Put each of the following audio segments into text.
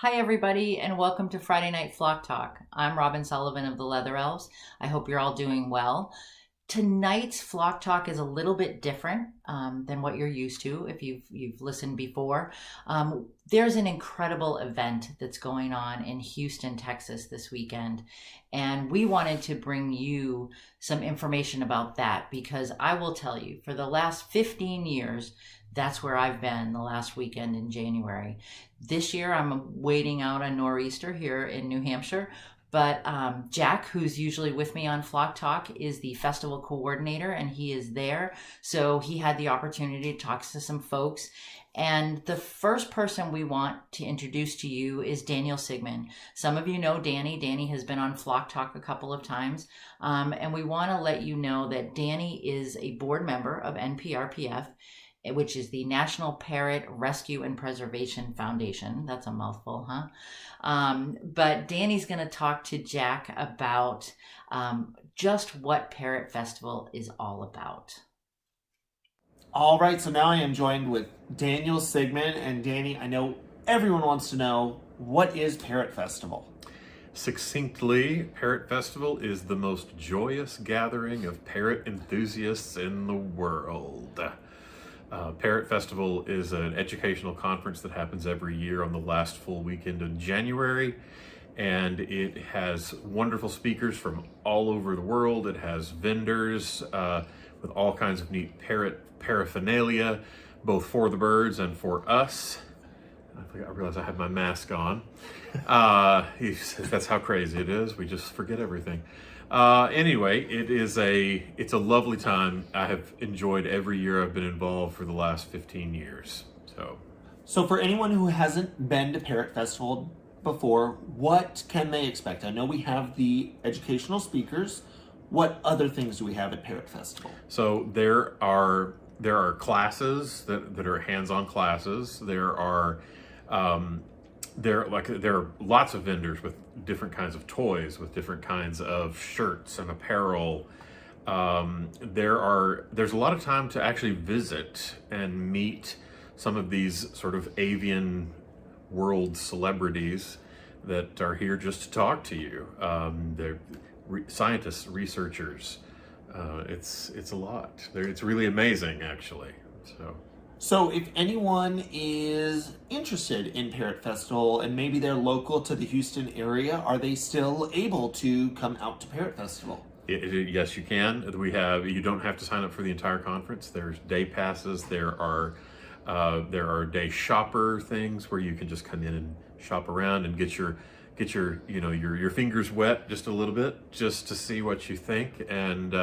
Hi, everybody, and welcome to Friday Night Flock Talk. I'm Robin Sullivan of the Leather Elves. I hope you're all doing well. Tonight's Flock Talk is a little bit different than what you're used to if you've listened before. There's an incredible event that's going on in Houston, Texas this weekend, and we wanted to bring you some information about that because I will tell you, for the last 15 years, that's where I've been the last weekend in January. This year, I'm waiting out a nor'easter here in New Hampshire. But Jack, who's usually with me on Flock Talk, is the festival coordinator, and he is there. So he had the opportunity to talk to some folks. And the first person we want to introduce to you is Daniel Sigmund. Some of you know Danny. Danny has been on Flock Talk a couple of times. And we want to let you know that Danny is a board member of NPRPF, which is the National Parrot Rescue and Preservation Foundation. That's a mouthful, huh? But Danny's going to talk to Jack about just what Parrot Festival is all about. All right, so now I am joined with Daniel Sigmund. And Danny, I know everyone wants to know, what is Parrot Festival? Succinctly, Parrot Festival is the most joyous gathering of parrot enthusiasts in the world. Parrot Festival is an educational conference that happens every year on the last full weekend in January, and it has wonderful speakers from all over the world. It has vendors with all kinds of neat parrot paraphernalia, both for the birds and for us. I realized I had my mask on. That's how crazy it is. We just forget everything. Anyway, it's a lovely time. I have enjoyed every year I've been involved for the last 15 years. So for anyone who hasn't been to Parrot Festival before, what can they expect? I know we have the educational speakers. What other things do we have at Parrot Festival? So there are classes that are hands-on classes. There are lots of vendors with different kinds of toys, with different kinds of shirts and apparel. There's a lot of time to actually visit and meet some of these sort of avian world celebrities that are here just to talk to you. They're scientists, researchers. It's a lot. It's really amazing, actually. So if anyone is interested in Parrot Festival and maybe they're local to the Houston area, are they still able to come out to Parrot Festival? Yes, you can. You don't have to sign up for the entire conference. There's day passes. There are day shopper things where you can just come in and shop around and get your fingers wet just a little bit, just to see what you think, and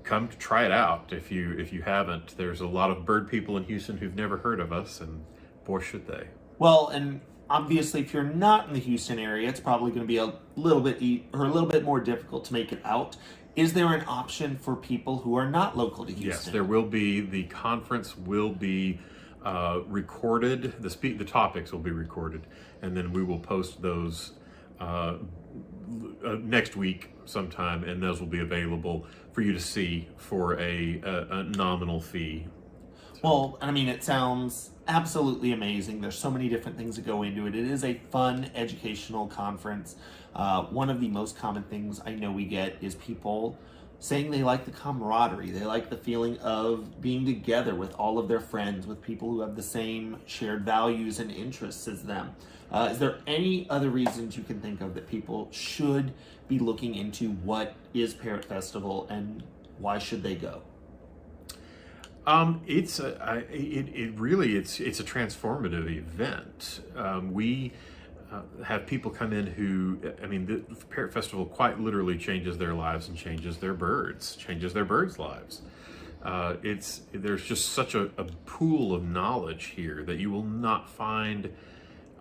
come to try it out if you haven't. There's a lot of bird people in Houston who've never heard of us, and boy, should they. Well, and obviously, if you're not in the Houston area, it's probably going to be a little bit more difficult to make it out. Is there an option for people who are not local to Houston? Yes, there will be. The conference will be recorded. The topics will be recorded, and then we will post those next week sometime, and those will be available for you to see for a nominal fee. Well, I mean, it sounds absolutely amazing. There's so many different things that go into it. It is a fun educational conference. One of the most common things I know we get is people saying they like the camaraderie. They like the feeling of being together with all of their friends, with people who have the same shared values and interests as them. Is there any other reasons you can think of that people should be looking into what is Parrot Festival and why should they go? It's a transformative event. We have people come in who, the Parrot Festival quite literally changes their lives and changes their birds' lives. There's just such a pool of knowledge here that you will not find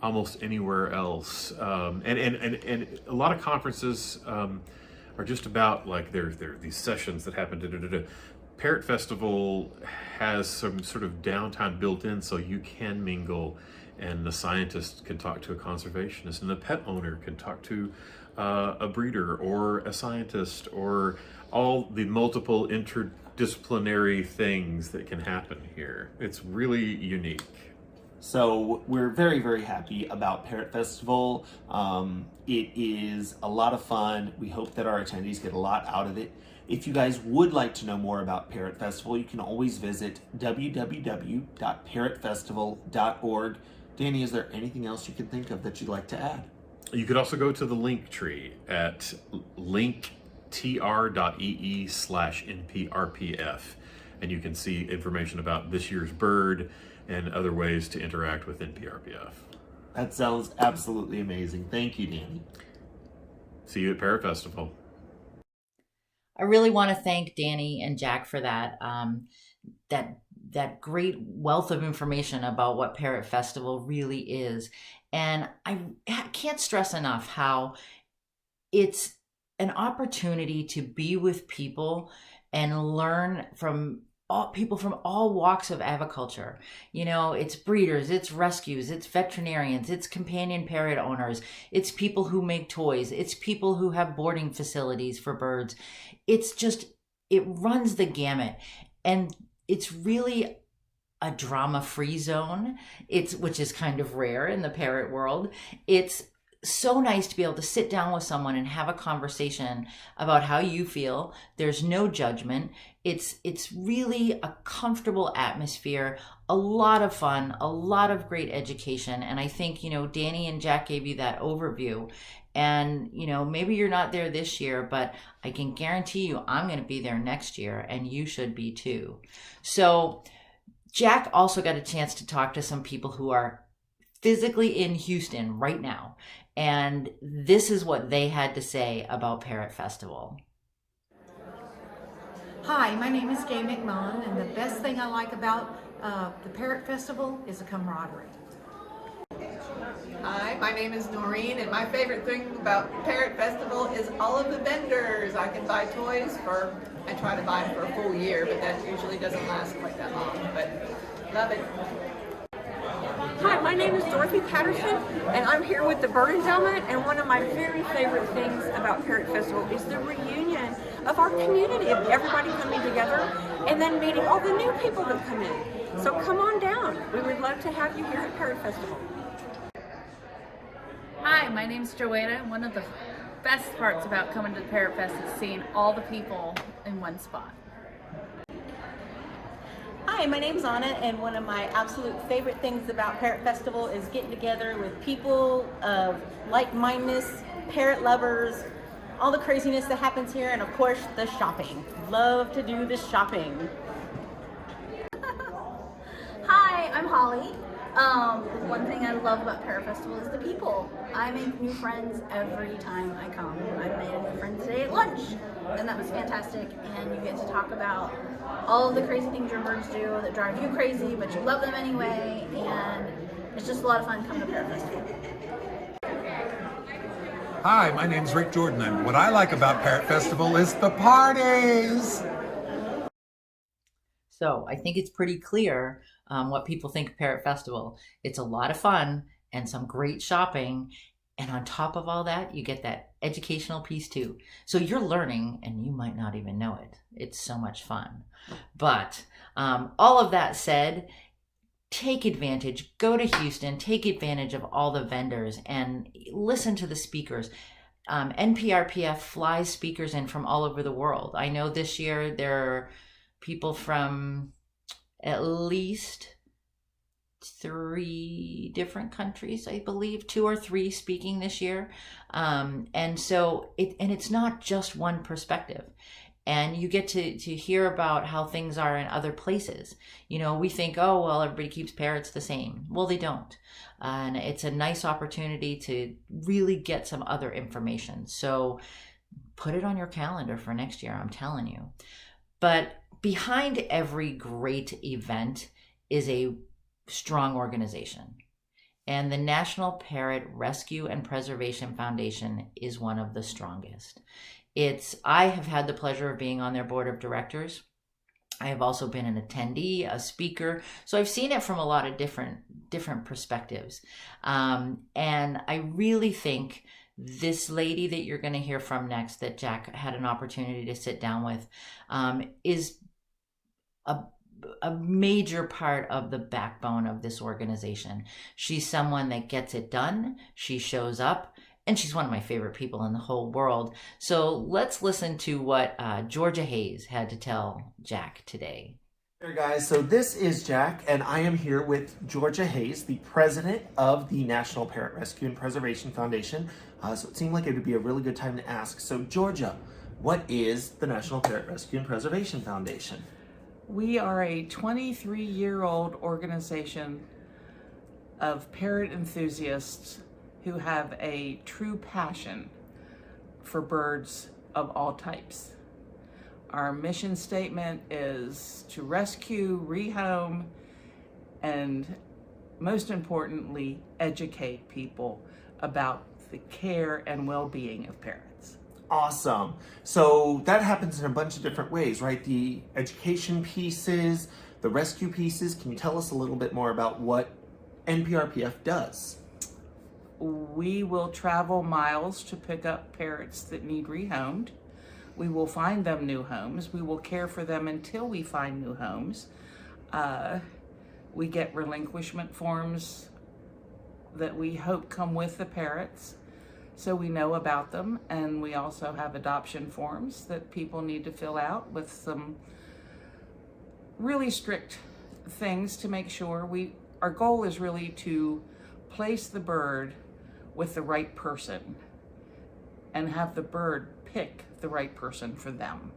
almost anywhere else. And a lot of conferences are just about, like, there are these sessions that happen. Parrot Festival has some sort of downtime built in, so you can mingle, and the scientist can talk to a conservationist, and the pet owner can talk to a breeder or a scientist, or all the multiple interdisciplinary things that can happen here. It's really unique. So we're very, very happy about Parrot Festival. It is a lot of fun. We hope that our attendees get a lot out of it. If you guys would like to know more about Parrot Festival, you can always visit www.parrotfestival.org. Danny, is there anything else you can think of that you'd like to add? You could also go to the link tree at linktr.ee/NPRPF, and you can see information about this year's bird and other ways to interact with NPRPF. That sounds absolutely amazing. Thank you, Danny. See you at Parrot Festival. I really want to thank Danny and Jack for that. That great wealth of information about what Parrot Festival really is. And I can't stress enough how it's an opportunity to be with people and learn from people from all walks of aviculture. You know, it's breeders, it's rescues, it's veterinarians, it's companion parrot owners, it's people who make toys, it's people who have boarding facilities for birds. It's just, it runs the gamut. And it's really a drama-free zone, which is kind of rare in the parrot world. It's so nice to be able to sit down with someone and have a conversation about how you feel. There's no judgment. It's really a comfortable atmosphere, a lot of fun, a lot of great education. And I think, Danny and Jack gave you that overview. And, maybe you're not there this year, but I can guarantee you I'm going to be there next year, and you should be too. So Jack also got a chance to talk to some people who are physically in Houston right now. And this is what they had to say about Parrot Festival. Hi, my name is Gay McMullen, and the best thing I like about the Parrot Festival is the camaraderie. Hi, my name is Noreen, and my favorite thing about Parrot Festival is all of the vendors. I can buy toys I try to buy them for a full year, but that usually doesn't last quite that long, but love it. Hi, my name is Dorothy Patterson, and I'm here with the Bird Endowment, and one of my very favorite things about Parrot Festival is the reunion of our community, of everybody coming together, and then meeting all the new people that come in. So come on down. We would love to have you here at Parrot Festival. Hi, my name's Joanna. One of the best parts about coming to the Parrot Fest is seeing all the people in one spot. Hi, my name's Anna, and one of my absolute favorite things about Parrot Festival is getting together with people of like-mindedness, parrot lovers, all the craziness that happens here, and of course, the shopping. Love to do the shopping. Hi, I'm Holly. One thing I love about Parrot Festival is the people. I make new friends every time I come. I made a new friend today at lunch, and that was fantastic. And you get to talk about all of the crazy things your birds do that drive you crazy, but you love them anyway. And it's just a lot of fun coming to Parrot Festival. Hi, my name's Rick Jordan, and what I like about Parrot Festival is the parties. So I think it's pretty clear what people think of Parrot Festival. It's a lot of fun and some great shopping. And on top of all that, you get that educational piece too. So you're learning and you might not even know it. It's so much fun. But all of that said, take advantage, go to Houston, take advantage of all the vendors and listen to the speakers. NPRPF flies speakers in from all over the world. I know this year there are people from at least 3 different countries, I believe, 2 or 3 speaking this year. And so it's not just one perspective. And you get to hear about how things are in other places. We think, oh, well, everybody keeps parrots the same. Well, they don't. And it's a nice opportunity to really get some other information. So put it on your calendar for next year, I'm telling you. But behind every great event is a strong organization. And the National Parrot Rescue and Preservation Foundation is one of the strongest. I have had the pleasure of being on their board of directors. I have also been an attendee, a speaker. So I've seen it from a lot of different perspectives. And I really think this lady that you're going to hear from next, that Jack had an opportunity to sit down with, is a major part of the backbone of this organization. She's someone that gets it done. She shows up, and she's one of my favorite people in the whole world. So let's listen to what Georgia Hayes had to tell Jack today. Hey guys, so this is Jack, and I am here with Georgia Hayes, the president of the National Parrot Rescue and Preservation Foundation. So it seemed like it would be a really good time to ask. So Georgia, what is the National Parrot Rescue and Preservation Foundation? We are a 23-year-old organization of parrot enthusiasts who have a true passion for birds of all types. Our mission statement is to rescue, rehome, and most importantly, educate people about the care and well-being of parrots. Awesome. So that happens in a bunch of different ways, right? The education pieces, the rescue pieces. Can you tell us a little bit more about what NPRPF does? We will travel miles to pick up parrots that need rehomed. We will find them new homes. We will care for them until we find new homes. We get relinquishment forms that we hope come with the parrots, so we know about them. And we also have adoption forms that people need to fill out with some really strict things to make sure our goal is really to place the bird with the right person and have the bird pick the right person for them.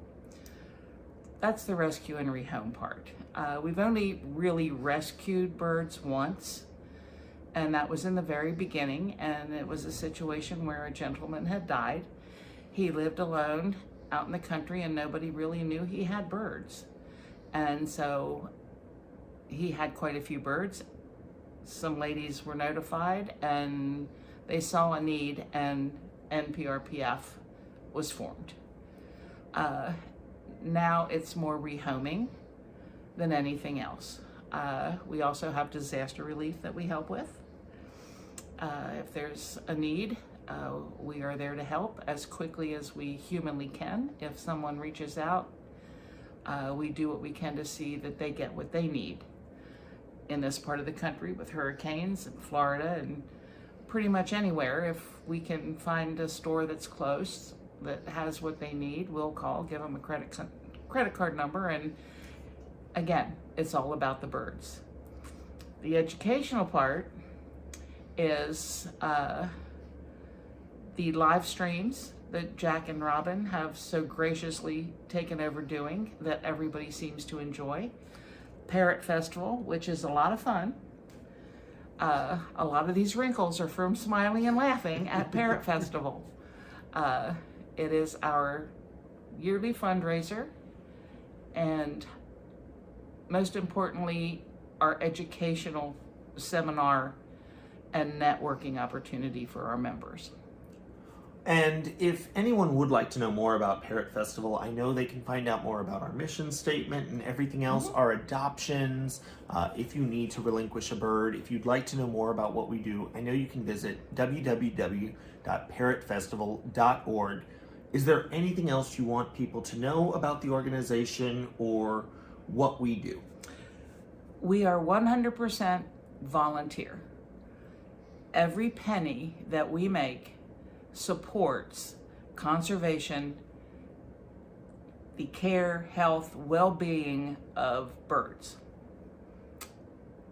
That's the rescue and rehome part. We've only really rescued birds once, and that was in the very beginning, and it was a situation where a gentleman had died. He lived alone out in the country and nobody really knew he had birds. And so he had quite a few birds. Some ladies were notified and they saw a need, and NPRPF was formed. Now it's more rehoming than anything else. We also have disaster relief that we help with. If there's a need, we are there to help as quickly as we humanly can. If someone reaches out, we do what we can to see that they get what they need. In this part of the country with hurricanes in Florida and pretty much anywhere, if we can find a store that's close that has what they need, we'll call, give them a credit card number, and again, it's all about the birds. The educational part is the live streams that Jack and Robin have so graciously taken over doing that everybody seems to enjoy. Parrot Festival, which is a lot of fun. A lot of these wrinkles are from smiling and laughing at Parrot Festival. It is our yearly fundraiser, and most importantly, our educational seminar and networking opportunity for our members. And if anyone would like to know more about Parrot Festival, I know they can find out more about our mission statement and everything else, our adoptions, if you need to relinquish a bird, if you'd like to know more about what we do, I know you can visit www.parrotfestival.org. Is there anything else you want people to know about the organization or what we do? We are 100% volunteer. Every penny that we make supports conservation, the care, health, well-being of birds.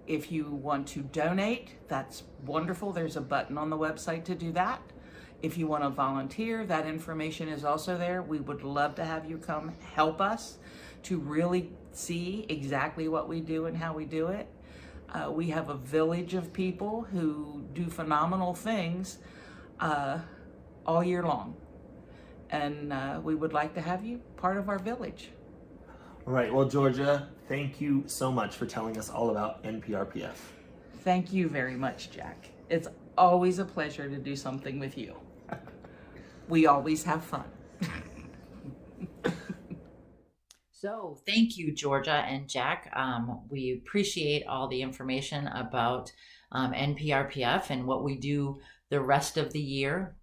If you want to donate, that's wonderful. There's a button on the website to do that. If you want to volunteer, that information is also there. We would love to have you come help us to really see exactly what we do and how we do it. We have a village of people who do phenomenal things all year long. And we would like to have you part of our village. All right, well, Georgia, thank you so much for telling us all about NPRPF. Thank you very much, Jack. It's always a pleasure to do something with you. We always have fun. So thank you, Georgia and Jack. We appreciate all the information about NPRPF and what we do the rest of the year.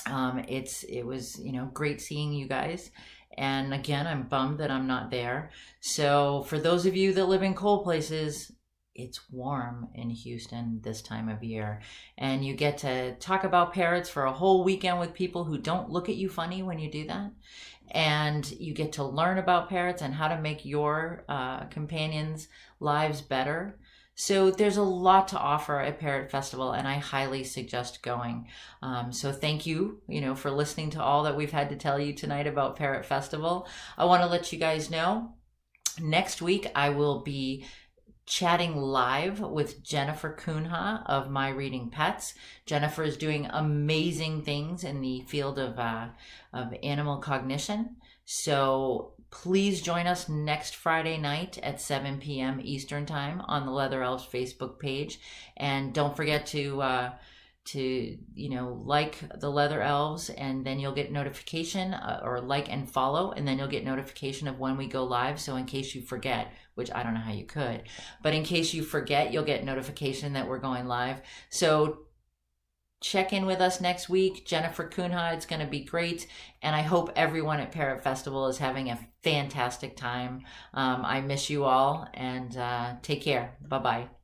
It was great seeing you guys, And again, I'm bummed that I'm not there. So for those of you that live in cold places, it's warm in Houston this time of year. And you get to talk about parrots for a whole weekend with people who don't look at you funny when you do that. And you get to learn about parrots and how to make your companions' lives better. So there's a lot to offer at Parrot Festival, and I highly suggest going. So thank you, for listening to all that we've had to tell you tonight about Parrot Festival. I want to let you guys know, next week I will be chatting live with Jennifer Kunha of My Reading Pets. Jennifer is doing amazing things in the field of animal cognition. So please join us next Friday night at 7 p.m. Eastern Time on the Leather Elves Facebook page. And don't forget to like the Leather Elves, and then you'll get notification, or like and follow, and then you'll get notification of when we go live. So in case you forget, which I don't know how you could, but in case you forget, you'll get notification that we're going live. So check in with us next week. Jennifer Kunha, it's going to be great. And I hope everyone at Parrot Festival is having a fantastic time. I miss you all, and take care. Bye-bye.